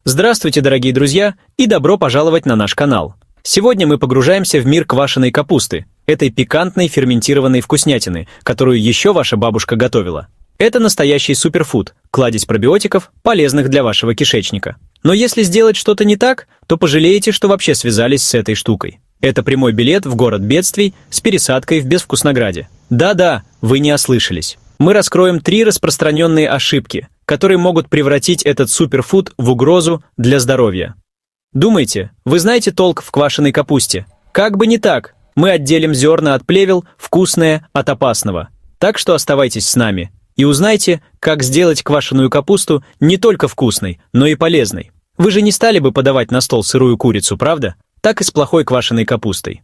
Здравствуйте, дорогие друзья, и добро пожаловать на наш канал. Сегодня мы погружаемся в мир квашеной капусты, этой пикантной ферментированной вкуснятины, которую еще ваша бабушка готовила. Это настоящий суперфуд, кладезь пробиотиков, полезных для вашего кишечника. Но если сделать что-то не так, то пожалеете, что вообще связались с этой штукой. Это прямой билет в город бедствий с пересадкой в Безвкуснограде. Да-да, вы не ослышались. Мы раскроем 3 распространенные ошибки, которые могут превратить этот суперфуд в угрозу для здоровья. Думаете, вы знаете толк в квашеной капусте? Как бы не так, мы отделим зерна от плевел, вкусное от опасного. Так что оставайтесь с нами и узнайте, как сделать квашеную капусту не только вкусной, но и полезной. Вы же не стали бы подавать на стол сырую курицу, правда? Так и с плохой квашеной капустой.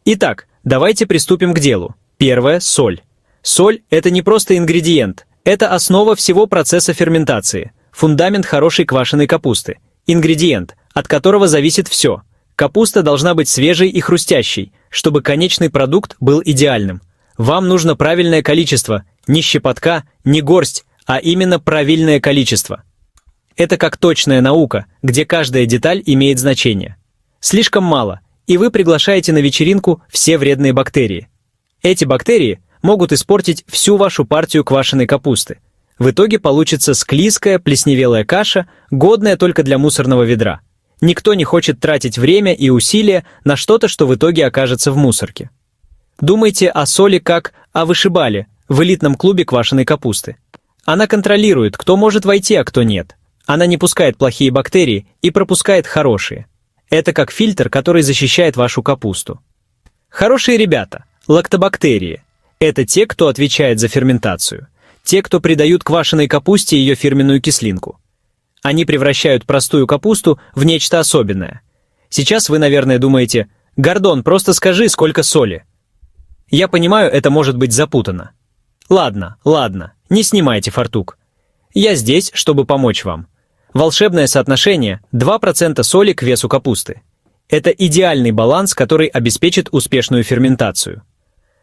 Итак, давайте приступим к делу. Первое – соль. Соль – это не просто ингредиент, это основа всего процесса ферментации, фундамент хорошей квашеной капусты, ингредиент, от которого зависит все. Капуста должна быть свежей и хрустящей, чтобы конечный продукт был идеальным. Вам нужно правильное количество, не щепотка, не горсть, а именно правильное количество. Это как точная наука, где каждая деталь имеет значение. Слишком мало, и вы приглашаете на вечеринку все вредные бактерии. Эти бактерии могут испортить всю вашу партию квашеной капусты. В итоге получится склизкая, плесневелая каша, годная только для мусорного ведра. Никто не хочет тратить время и усилия на что-то, что в итоге окажется в мусорке. Думайте о соли как о вышибале в элитном клубе квашеной капусты. Она контролирует, кто может войти, а кто нет. Она не пускает плохие бактерии и пропускает хорошие. Это как фильтр, который защищает вашу капусту. Хорошие ребята, лактобактерии. Это те, кто отвечает за ферментацию. Те, кто придают квашеной капусте ее фирменную кислинку. Они превращают простую капусту в нечто особенное. Сейчас вы, наверное, думаете: «Гордон, просто скажи, сколько соли». Я понимаю, это может быть запутанно. Ладно, не снимайте фартук. Я здесь, чтобы помочь вам. Волшебное соотношение 2% соли к весу капусты. Это идеальный баланс, который обеспечит успешную ферментацию.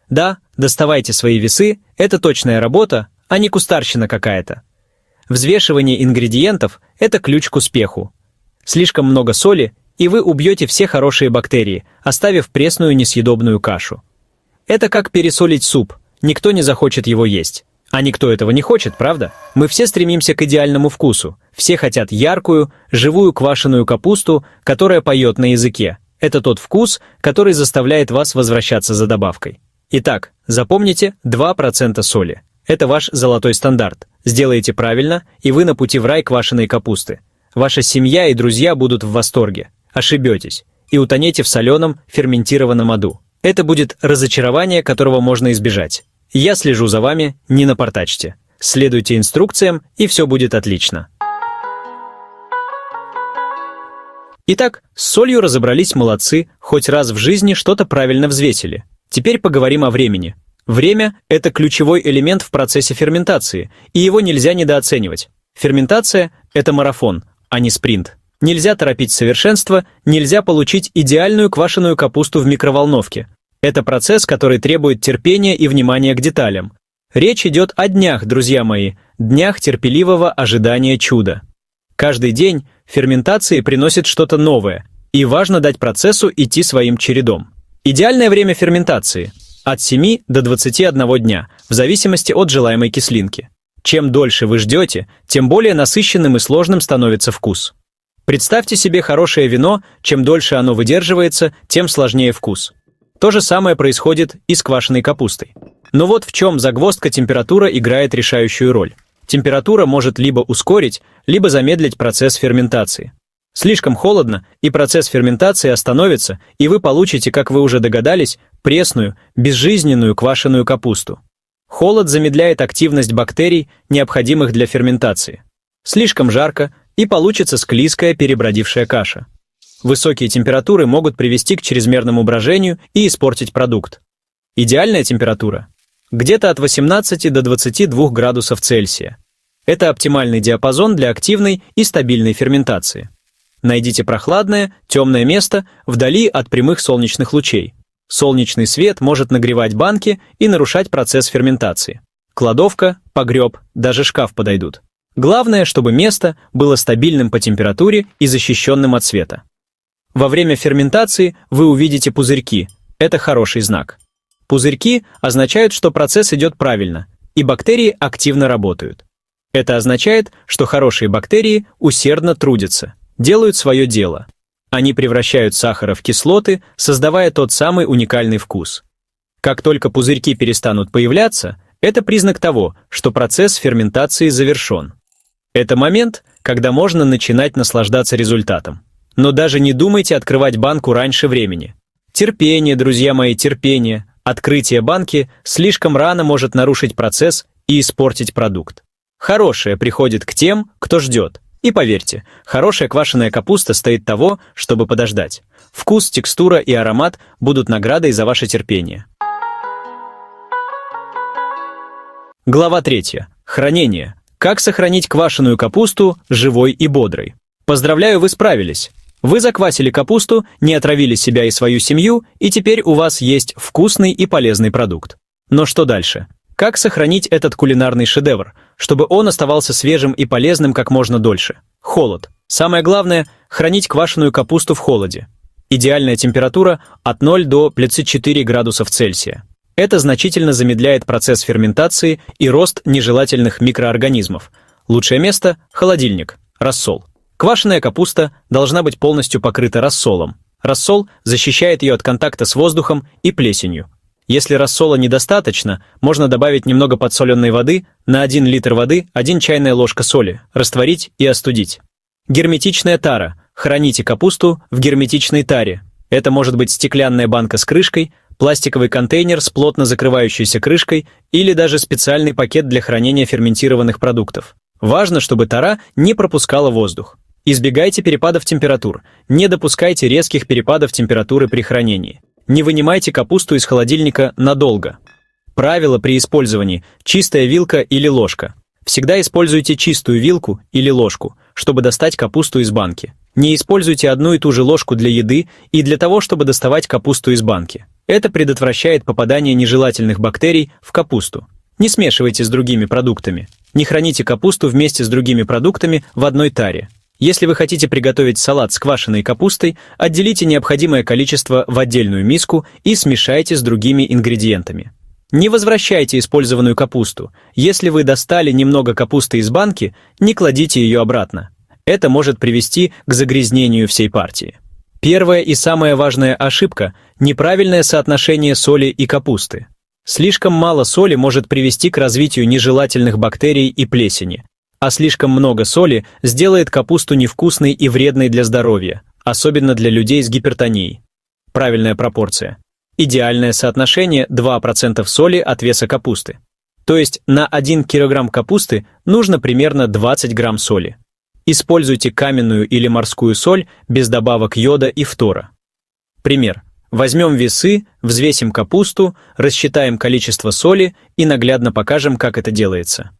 Да, доставайте свои весы, это точная работа, а не кустарщина какая-то. Взвешивание ингредиентов – это ключ к успеху. Слишком много соли, и вы убьете все хорошие бактерии, оставив пресную несъедобную кашу. Это как пересолить суп, никто не захочет его есть. А никто этого не хочет, правда? Мы все стремимся к идеальному вкусу. Все хотят яркую, живую квашеную капусту, которая поет на языке. Это тот вкус, который заставляет вас возвращаться за добавкой. Итак, запомните 2% соли. Это ваш золотой стандарт. Сделайте правильно, и вы на пути в рай квашеной капусты. Ваша семья и друзья будут в восторге. Ошибетесь и утонете в соленом, ферментированном аду. Это будет разочарование, которого можно избежать. Я слежу за вами, не напортачьте. Следуйте инструкциям, и все будет отлично. Итак, с солью разобрались, молодцы, хоть раз в жизни что-то правильно взвесили. Теперь поговорим о времени. Время – это ключевой элемент в процессе ферментации, и его нельзя недооценивать. Ферментация – это марафон, а не спринт. Нельзя торопить совершенство, нельзя получить идеальную квашеную капусту в микроволновке. Это процесс, который требует терпения и внимания к деталям. Речь идет о днях, друзья мои, днях терпеливого ожидания чуда. Каждый день ферментации приносит что-то новое, и важно дать процессу идти своим чередом. Идеальное время ферментации – от 7 до 21 дня, в зависимости от желаемой кислинки. Чем дольше вы ждете, тем более насыщенным и сложным становится вкус. Представьте себе хорошее вино, чем дольше оно выдерживается, тем сложнее вкус. То же самое происходит и с квашеной капустой. Но вот в чем загвоздка: температура играет решающую роль. Температура может либо ускорить, либо замедлить процесс ферментации. Слишком холодно, и процесс ферментации остановится, и вы получите, как вы уже догадались, пресную, безжизненную квашеную капусту. Холод замедляет активность бактерий, необходимых для ферментации. Слишком жарко, и получится склизкая перебродившая каша. Высокие температуры могут привести к чрезмерному брожению и испортить продукт. Идеальная температура – где-то от 18 до 22 градусов Цельсия. Это оптимальный диапазон для активной и стабильной ферментации. Найдите прохладное, темное место вдали от прямых солнечных лучей. Солнечный свет может нагревать банки и нарушать процесс ферментации. Кладовка, погреб, даже шкаф подойдут. Главное, чтобы место было стабильным по температуре и защищенным от света. Во время ферментации вы увидите пузырьки. Это хороший знак. Пузырьки означают, что процесс идет правильно, и бактерии активно работают. Это означает, что хорошие бактерии усердно трудятся, делают свое дело. Они превращают сахар в кислоты, создавая тот самый уникальный вкус. Как только пузырьки перестанут появляться, это признак того, что процесс ферментации завершен. Это момент, когда можно начинать наслаждаться результатом. Но даже не думайте открывать банку раньше времени. Терпение, друзья мои, терпение. Открытие банки слишком рано может нарушить процесс и испортить продукт. Хорошее приходит к тем, кто ждет. И поверьте, хорошая квашеная капуста стоит того, чтобы подождать. Вкус, текстура и аромат будут наградой за ваше терпение. Глава 3. Хранение. Как сохранить квашеную капусту живой и бодрой? Поздравляю, вы справились. Вы заквасили капусту, не отравили себя и свою семью, и теперь у вас есть вкусный и полезный продукт. Но что дальше? Как сохранить этот кулинарный шедевр, чтобы он оставался свежим и полезным как можно дольше? Холод. Самое главное – хранить квашеную капусту в холоде. Идеальная температура от 0 до 34 градусов Цельсия. Это значительно замедляет процесс ферментации и рост нежелательных микроорганизмов. Лучшее место – холодильник. Рассол. Квашеная капуста должна быть полностью покрыта рассолом. Рассол защищает ее от контакта с воздухом и плесенью. Если рассола недостаточно, можно добавить немного подсоленной воды, на 1 литр воды 1 чайная ложка соли, растворить и остудить. Герметичная тара. Храните капусту в герметичной таре. Это может быть стеклянная банка с крышкой, пластиковый контейнер с плотно закрывающейся крышкой или даже специальный пакет для хранения ферментированных продуктов. Важно, чтобы тара не пропускала воздух. Избегайте перепадов температур, не допускайте резких перепадов температуры при хранении. Не вынимайте капусту из холодильника надолго. Правило при использовании – чистая вилка или ложка. Всегда используйте чистую вилку или ложку, чтобы достать капусту из банки. Не используйте одну и ту же ложку для еды и для того, чтобы доставать капусту из банки. Это предотвращает попадание нежелательных бактерий в капусту. Не смешивайте с другими продуктами. Не храните капусту вместе с другими продуктами в одной таре. Если вы хотите приготовить салат с квашеной капустой, отделите необходимое количество в отдельную миску и смешайте с другими ингредиентами. Не возвращайте использованную капусту. Если вы достали немного капусты из банки, не кладите ее обратно. Это может привести к загрязнению всей партии. Первая и самая важная ошибка – неправильное соотношение соли и капусты. Слишком мало соли может привести к развитию нежелательных бактерий и плесени, а слишком много соли сделает капусту невкусной и вредной для здоровья, особенно для людей с гипертонией. Правильная пропорция. Идеальное соотношение 2% соли от веса капусты. То есть на 1 кг капусты нужно примерно 20 грамм соли. Используйте каменную или морскую соль без добавок йода и фтора. Пример. Возьмем весы, взвесим капусту, рассчитаем количество соли и наглядно покажем, как это делается.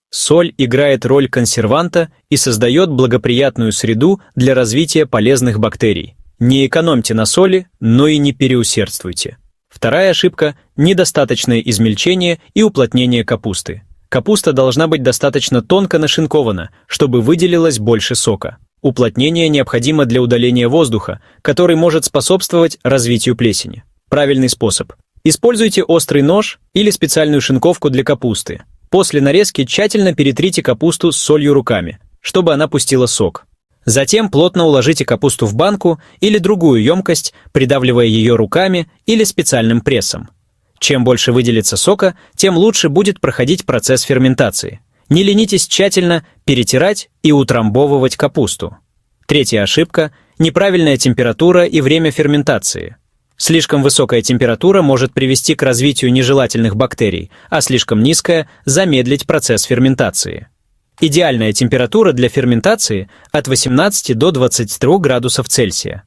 Соль играет роль консерванта и создает благоприятную среду для развития полезных бактерий. Не экономьте на соли, но и не переусердствуйте. Вторая ошибка – недостаточное измельчение и уплотнение капусты. Капуста должна быть достаточно тонко нашинкована, чтобы выделилось больше сока. Уплотнение необходимо для удаления воздуха, который может способствовать развитию плесени. Правильный способ. Используйте острый нож или специальную шинковку для капусты. После нарезки тщательно перетрите капусту с солью руками, чтобы она пустила сок. Затем плотно уложите капусту в банку или другую емкость, придавливая ее руками или специальным прессом. Чем больше выделится сока, тем лучше будет проходить процесс ферментации. Не ленитесь тщательно перетирать и утрамбовывать капусту. Третья ошибка – неправильная температура и время ферментации. Слишком высокая температура может привести к развитию нежелательных бактерий, а слишком низкая – замедлить процесс ферментации. Идеальная температура для ферментации от 18 до 23 градусов Цельсия.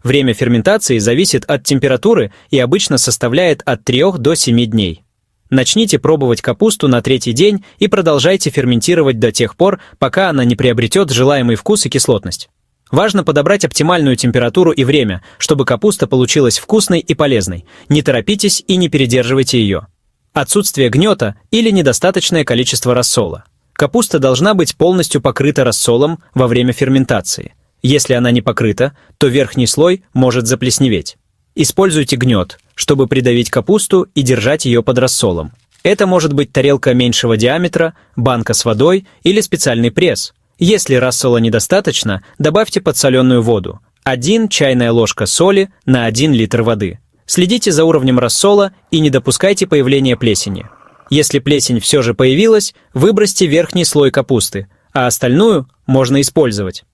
Время ферментации зависит от температуры и обычно составляет от 3 до 7 дней. Начните пробовать капусту на 3-й день и продолжайте ферментировать до тех пор, пока она не приобретет желаемый вкус и кислотность. Важно подобрать оптимальную температуру и время, чтобы капуста получилась вкусной и полезной. Не торопитесь и не передерживайте ее. Отсутствие гнета или недостаточное количество рассола. Капуста должна быть полностью покрыта рассолом во время ферментации. Если она не покрыта, то верхний слой может заплесневеть. Используйте гнет, чтобы придавить капусту и держать ее под рассолом. Это может быть тарелка меньшего диаметра, банка с водой или специальный пресс. Если рассола недостаточно, добавьте подсоленную воду. 1 чайная ложка соли на 1 литр воды. Следите за уровнем рассола и не допускайте появления плесени. Если плесень все же появилась, выбросьте верхний слой капусты, а остальную можно использовать.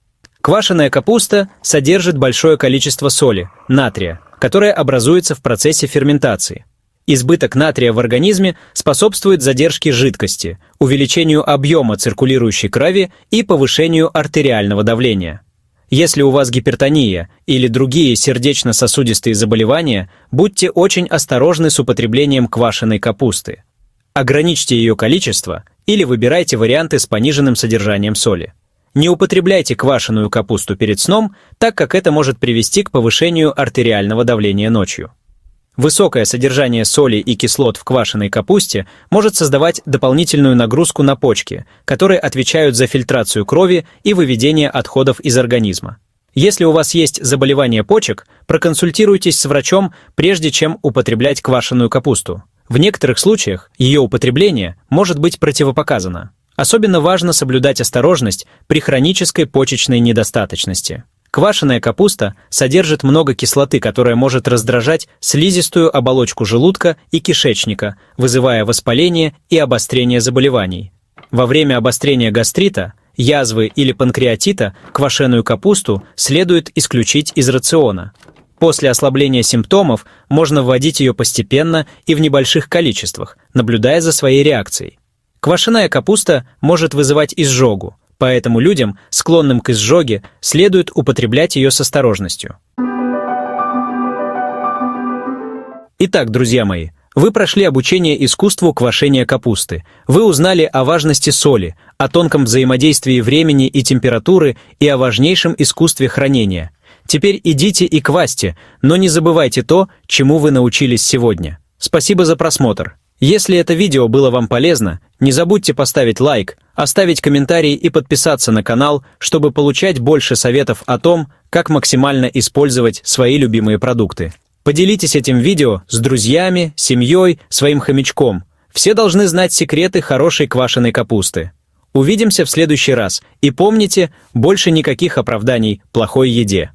Квашеная капуста содержит большое количество соли, натрия, которая образуется в процессе ферментации. Избыток натрия в организме способствует задержке жидкости, увеличению объема циркулирующей крови и повышению артериального давления. Если у вас гипертония или другие сердечно-сосудистые заболевания, будьте очень осторожны с употреблением квашеной капусты. Ограничьте ее количество или выбирайте варианты с пониженным содержанием соли. Не употребляйте квашеную капусту перед сном, так как это может привести к повышению артериального давления ночью. Высокое содержание соли и кислот в квашеной капусте может создавать дополнительную нагрузку на почки, которые отвечают за фильтрацию крови и выведение отходов из организма. Если у вас есть заболевание почек, проконсультируйтесь с врачом, прежде чем употреблять квашеную капусту. В некоторых случаях ее употребление может быть противопоказано. Особенно важно соблюдать осторожность при хронической почечной недостаточности. Квашеная капуста содержит много кислоты, которая может раздражать слизистую оболочку желудка и кишечника, вызывая воспаление и обострение заболеваний. Во время обострения гастрита, язвы или панкреатита квашеную капусту следует исключить из рациона. После ослабления симптомов можно вводить ее постепенно и в небольших количествах, наблюдая за своей реакцией. Квашеная капуста может вызывать изжогу, поэтому людям, склонным к изжоге, следует употреблять ее с осторожностью. Итак, друзья мои, вы прошли обучение искусству квашения капусты. Вы узнали о важности соли, о тонком взаимодействии времени и температуры и о важнейшем искусстве хранения. Теперь идите и квасьте, но не забывайте то, чему вы научились сегодня. Спасибо за просмотр. Если это видео было вам полезно, не забудьте поставить лайк, оставить комментарий и подписаться на канал, чтобы получать больше советов о том, как максимально использовать свои любимые продукты. Поделитесь этим видео с друзьями, семьей, своим хомячком. Все должны знать секреты хорошей квашеной капусты. Увидимся в следующий раз. И помните, больше никаких оправданий плохой еде.